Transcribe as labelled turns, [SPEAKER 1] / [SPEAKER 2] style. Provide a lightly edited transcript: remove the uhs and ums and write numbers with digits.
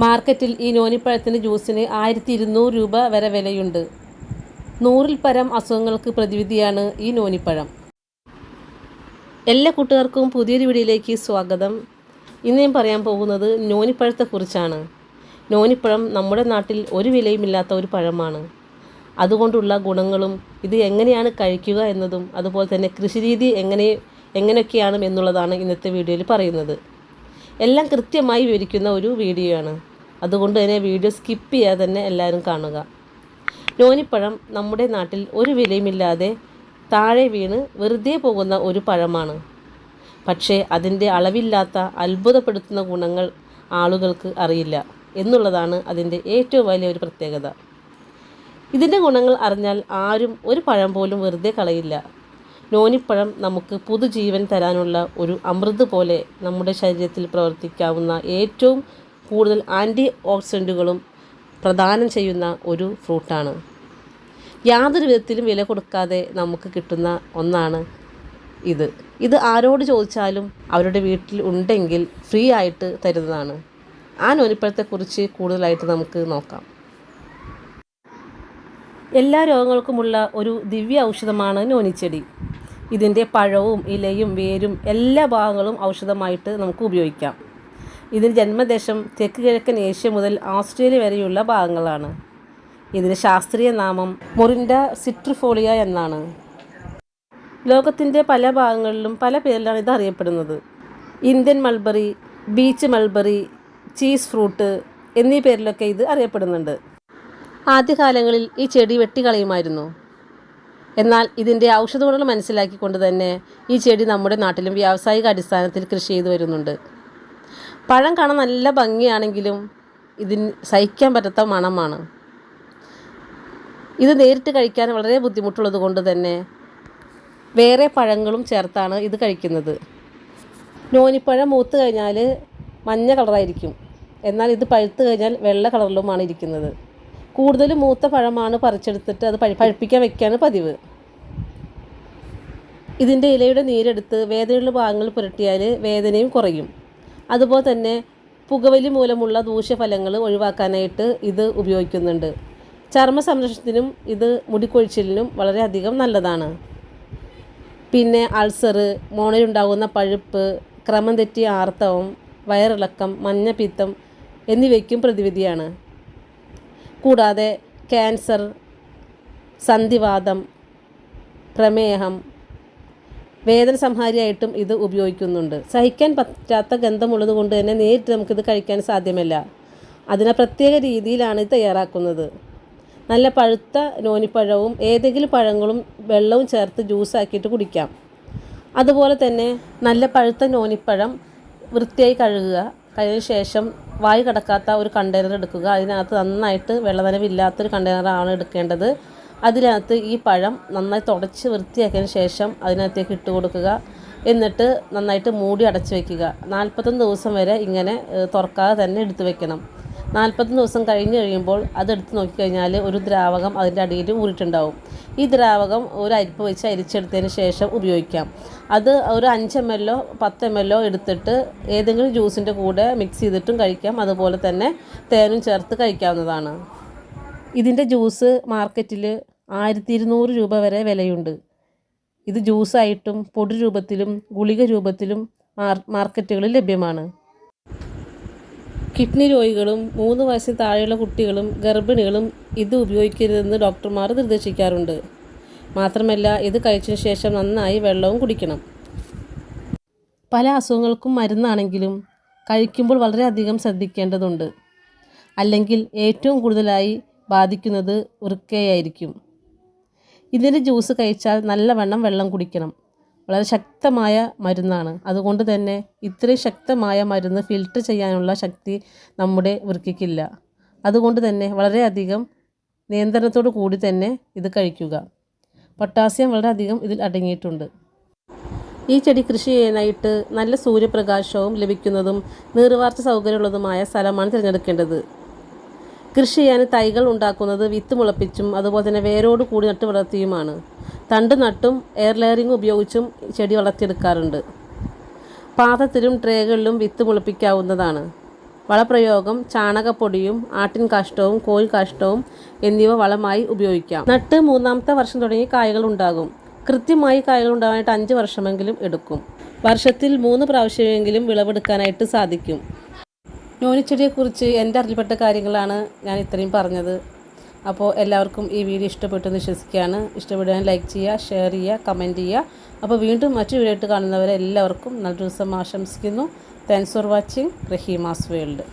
[SPEAKER 1] മാർക്കറ്റിൽ ഈ നോനിപ്പഴത്തിൻ്റെ ജ്യൂസിന് 1200 രൂപ വരെ വിലയുണ്ട്. 100-ൽ പരം അസുഖങ്ങൾക്ക് പ്രതിവിധിയാണ് ഈ നോനിപ്പഴം. എല്ലാ കൂട്ടുകാർക്കും പുതിയൊരു വീഡിയോയിലേക്ക് സ്വാഗതം. ഇന്ന് ഞാൻ പറയാൻ പോകുന്നത് നോനിപ്പഴത്തെക്കുറിച്ചാണ്. നോനിപ്പഴം നമ്മുടെ നാട്ടിൽ ഒരു വിലയുമില്ലാത്ത ഒരു പഴമാണ്. അതുകൊണ്ടുള്ള ഗുണങ്ങളും ഇത് എങ്ങനെയാണ് കഴിക്കുക എന്നതും അതുപോലെ തന്നെ കൃഷിരീതി എങ്ങനെയൊക്കെയാണ് എന്നുള്ളതാണ് ഇന്നത്തെ വീഡിയോയിൽ പറയുന്നത്. എല്ലാം കൃത്യമായി വിവരിക്കുന്ന ഒരു വീഡിയോ ആണ്. അതുകൊണ്ട് തന്നെ വീഡിയോ സ്കിപ്പ് ചെയ്യാതെ തന്നെ എല്ലാവരും കാണുക. നോനിപ്പഴം നമ്മുടെ നാട്ടിൽ ഒരു വിലയുമില്ലാതെ താഴെ വീണ് വെറുതെ പോകുന്ന ഒരു പഴമാണ്. പക്ഷേ അതിൻ്റെ അളവില്ലാത്ത അത്ഭുതപ്പെടുത്തുന്ന ഗുണങ്ങൾ ആളുകൾക്ക് അറിയില്ല എന്നുള്ളതാണ് അതിൻ്റെ ഏറ്റവും വലിയ ഒരു പ്രത്യേകത. ഇതിൻ്റെ ഗുണങ്ങൾ അറിഞ്ഞാൽ ആരും ഒരു പഴം പോലും വെറുതെ കളയില്ല. നോനിപ്പഴം നമുക്ക് പുതുജീവൻ തരാനുള്ള ഒരു അമൃത് പോലെ നമ്മുടെ ശരീരത്തിൽ പ്രവർത്തിക്കാവുന്ന ഏറ്റവും കൂടുതൽ ആൻറ്റി ഓക്സിഡൻറ്റുകളും പ്രദാനം ചെയ്യുന്ന ഒരു ഫ്രൂട്ടാണ്. യാതൊരു വിധത്തിലും വില കൊടുക്കാതെ നമുക്ക് കിട്ടുന്ന ഒന്നാണ് ഇത് ആരോട് ചോദിച്ചാലും അവരുടെ വീട്ടിൽ ഉണ്ടെങ്കിൽ ഫ്രീ ആയിട്ട് തരുന്നതാണ്. ആ നോനിപ്പഴത്തെക്കുറിച്ച് കൂടുതലായിട്ട് നമുക്ക് നോക്കാം. എല്ലാ രോഗങ്ങൾക്കുമുള്ള ഒരു ദിവ്യ ഔഷധമാണ് നോനിച്ചെടി. ഇതിൻ്റെ പഴവും ഇലയും വേരും എല്ലാ ഭാഗങ്ങളും ഔഷധമായിട്ട് നമുക്ക് ഉപയോഗിക്കാം. ഇതിന് ജന്മദേശം തെക്ക് കിഴക്കൻ ഏഷ്യ മുതൽ ഓസ്ട്രേലിയ വരെയുള്ള ഭാഗങ്ങളാണ്. ഇതിന് ശാസ്ത്രീയ നാമം മൊറിൻഡ സിട്രിഫോളിയ എന്നാണ്. ലോകത്തിൻ്റെ പല ഭാഗങ്ങളിലും പല പേരിലാണ് ഇത് അറിയപ്പെടുന്നത്. Indian mulberry, beach mulberry, cheese fruit എന്നീ പേരിലൊക്കെ ഇത് അറിയപ്പെടുന്നുണ്ട്. ആദ്യകാലങ്ങളിൽ ഈ ചെടി വെട്ടിക്കളയുമായിരുന്നു. എന്നാൽ ഇതിൻ്റെ ഔഷധ ഗുണങ്ങൾ മനസ്സിലാക്കിക്കൊണ്ട് തന്നെ ഈ ചെടി നമ്മുടെ നാട്ടിലും വ്യാവസായിക അടിസ്ഥാനത്തിൽ കൃഷി ചെയ്തു വരുന്നുണ്ട്. പഴം കാണാൻ നല്ല ഭംഗിയാണെങ്കിലും ഇതിന് സഹിക്കാൻ പറ്റാത്ത മണമാണ്. ഇത് നേരിട്ട് കഴിക്കാൻ വളരെ ബുദ്ധിമുട്ടുള്ളത് കൊണ്ട് തന്നെ വേറെ പഴങ്ങളും ചേർത്താണ് ഇത് കഴിക്കുന്നത്. നോനിപ്പഴം മൂത്ത് കഴിഞ്ഞാൽ മഞ്ഞ കളറായിരിക്കും. എന്നാൽ ഇത് പഴുത്ത് കഴിഞ്ഞാൽ വെള്ള കളറിലുമാണ് ഇരിക്കുന്നത്. കൂടുതലും മൂത്ത പഴമാണ് പറിച്ചെടുത്തിട്ട് അത് പഴുപ്പിക്കാൻ വയ്ക്കുകയാണ് പതിവ്. ഇതിൻ്റെ ഇലയുടെ നീരെടുത്ത് വേദനയുള്ള ഭാഗങ്ങൾ പുരട്ടിയാൽ വേദനയും കുറയും. അതുപോലെ തന്നെ പുകവലി മൂലമുള്ള ദൂഷ്യഫലങ്ങൾ ഒഴിവാക്കാനായിട്ട് ഇത് ഉപയോഗിക്കുന്നുണ്ട്. ചർമ്മ സംരക്ഷണത്തിനും ഇത് മുടിക്കൊഴിച്ചിലിനും വളരെയധികം നല്ലതാണ്. പിന്നെ അൾസർ, മോണയിലുണ്ടാകുന്ന പഴുപ്പ്, ക്രമം തെറ്റിയ ആർത്തവം, വയറിളക്കം, മഞ്ഞപ്പിത്തം എന്നിവയ്ക്കും പ്രതിവിധിയാണ്. കൂടാതെ ക്യാൻസർ, സന്ധിവാതം, പ്രമേഹം, വേദന സംഹാരിയായിട്ടും ഇത് ഉപയോഗിക്കുന്നുണ്ട്. സഹിക്കാൻ പറ്റാത്ത ഗന്ധമുള്ളത് കൊണ്ട് തന്നെ നേരിട്ട് നമുക്കിത് കഴിക്കാൻ സാധ്യമല്ല. അതിനെ പ്രത്യേക രീതിയിലാണ് ഇത് തയ്യാറാക്കുന്നത്. നല്ല പഴുത്ത നോനിപ്പഴവും ഏതെങ്കിലും പഴങ്ങളും വെള്ളവും ചേർത്ത് ജ്യൂസാക്കിയിട്ട് കുടിക്കാം. അതുപോലെ തന്നെ നല്ല പഴുത്ത നോനിപ്പഴം വൃത്തിയായി കഴുകുക. കഴിഞ്ഞ ശേഷം വായു കടക്കാത്ത ഒരു കണ്ടെയ്നർ എടുക്കുക. അതിനകത്ത് നന്നായിട്ട് വെള്ളനനവില്ലാത്തൊരു കണ്ടെയ്നറാണ് എടുക്കേണ്ടത്. അതിനകത്ത് ഈ പഴം നന്നായി തുടച്ച് വൃത്തിയാക്കിയതിന് ശേഷം അതിനകത്തേക്ക് ഇട്ട് കൊടുക്കുക. എന്നിട്ട് നന്നായിട്ട് മൂടി അടച്ച് വയ്ക്കുക. 41 ദിവസം വരെ ഇങ്ങനെ തുറക്കാതെ തന്നെ എടുത്ത് വെക്കണം. 41 ദിവസം കഴിഞ്ഞ് കഴിയുമ്പോൾ അതെടുത്ത് നോക്കിക്കഴിഞ്ഞാൽ ഒരു ദ്രാവകം അതിൻ്റെ അടിയിൽ ഊറിയിട്ടുണ്ടാവും. ഈ ദ്രാവകം ഒരു അരിപ്പ് വെച്ച് അരിച്ചെടുത്തതിന് ശേഷം ഉപയോഗിക്കാം. അത് ഒരു 5 ml 10 ml എടുത്തിട്ട് ഏതെങ്കിലും ജ്യൂസിൻ്റെ കൂടെ മിക്സ് ചെയ്തിട്ടും കഴിക്കാം. അതുപോലെ തന്നെ തേനും ചേർത്ത് കഴിക്കാവുന്നതാണ്. ഇതിൻ്റെ ജ്യൂസ് മാർക്കറ്റിൽ 1200 രൂപ വരെ വിലയുണ്ട്. ഇത് ജ്യൂസായിട്ടും പൊടി രൂപത്തിലും ഗുളിക രൂപത്തിലും മാർക്കറ്റുകളിൽ ലഭ്യമാണ്. കിഡ്നി രോഗികളും 3 വയസ്സിന് താഴെയുള്ള കുട്ടികളും ഗർഭിണികളും ഇത് ഉപയോഗിക്കരുതെന്ന് ഡോക്ടർമാർ നിർദ്ദേശിക്കാറുണ്ട്. മാത്രമല്ല ഇത് കഴിച്ചതിന് ശേഷം നന്നായി വെള്ളവും കുടിക്കണം. പല അസുഖങ്ങൾക്കും മരുന്നാണെങ്കിലും കഴിക്കുമ്പോൾ വളരെയധികം ശ്രദ്ധിക്കേണ്ടതുണ്ട്. അല്ലെങ്കിൽ ഏറ്റവും കൂടുതലായി ബാധിക്കുന്നത് വൃക്കയായിരിക്കും. ഇതിൻ്റെ ജ്യൂസ് കഴിച്ചാൽ നല്ലവണ്ണം വെള്ളം കുടിക്കണം. വളരെ ശക്തമായ മരുന്നാണ്. അതുകൊണ്ട് തന്നെ ഇത്രയും ശക്തമായ മരുന്ന് ഫിൽട്ടർ ചെയ്യാനുള്ള ശക്തി നമ്മുടെ വൃക്കയ്ക്കില്ല. അതുകൊണ്ട് തന്നെ വളരെയധികം നിയന്ത്രണത്തോടു കൂടി തന്നെ ഇത് കഴിക്കുക. പൊട്ടാസ്യം വളരെയധികം ഇതിൽ അടങ്ങിയിട്ടുണ്ട്. ഈ ചെടി കൃഷി ചെയ്യാനായിട്ട് നല്ല സൂര്യപ്രകാശവും ലഭിക്കുന്നതും നീർവാർച്ച സൗകര്യമുള്ളതുമായ സ്ഥലമാണ് തിരഞ്ഞെടുക്കേണ്ടത്. കൃഷി ചെയ്യാൻ തൈകൾ ഉണ്ടാക്കുന്നത് വിത്ത് മുളപ്പിച്ചും അതുപോലെ തന്നെ വേരോട് കൂടി നട്ട് വളർത്തിയുമാണ്. തണ്ട് നട്ടും എയർ ലെയറിംഗ് ഉപയോഗിച്ചും ചെടി വളർത്തിയെടുക്കാറുണ്ട്. പാത്രത്തിലും ട്രേകളിലും വിത്ത് മുളപ്പിക്കാവുന്നതാണ്. വളപ്രയോഗം ചാണകപ്പൊടിയും ആട്ടിൻ കാഷ്ടവും കോഴി കാഷ്ടവും എന്നിവ വളമായി ഉപയോഗിക്കാം. നട്ട് 3-ാമത്തെ വർഷം തുടങ്ങി കായകൾ ഉണ്ടാകും. കൃത്യമായി കായകൾ ഉണ്ടാകാനായിട്ട് 5 വർഷമെങ്കിലും എടുക്കും. വർഷത്തിൽ 3 പ്രാവശ്യമെങ്കിലും വിളവെടുക്കാനായിട്ട് സാധിക്കും. നോനിച്ചെടിയെക്കുറിച്ച് എൻ്റെ അറിവിൽപ്പെട്ട കാര്യങ്ങളാണ് ഞാൻ ഇത്രയും പറഞ്ഞത്. അപ്പോൾ എല്ലാവർക്കും ഈ വീഡിയോ ഇഷ്ടപ്പെട്ടെന്ന് വിശ്വസിക്കുകയാണ്. ഇഷ്ടപ്പെടുകയാണെങ്കിൽ ലൈക്ക് ചെയ്യുക, ഷെയർ ചെയ്യുക, കമൻറ്റ് ചെയ്യുക. അപ്പോൾ വീണ്ടും മറ്റു വീഡിയോ ആയിട്ട് കാണുന്നവരെ എല്ലാവർക്കും നല്ല ദിവസം ആശംസിക്കുന്നു. Thanks for watching Raheema's world.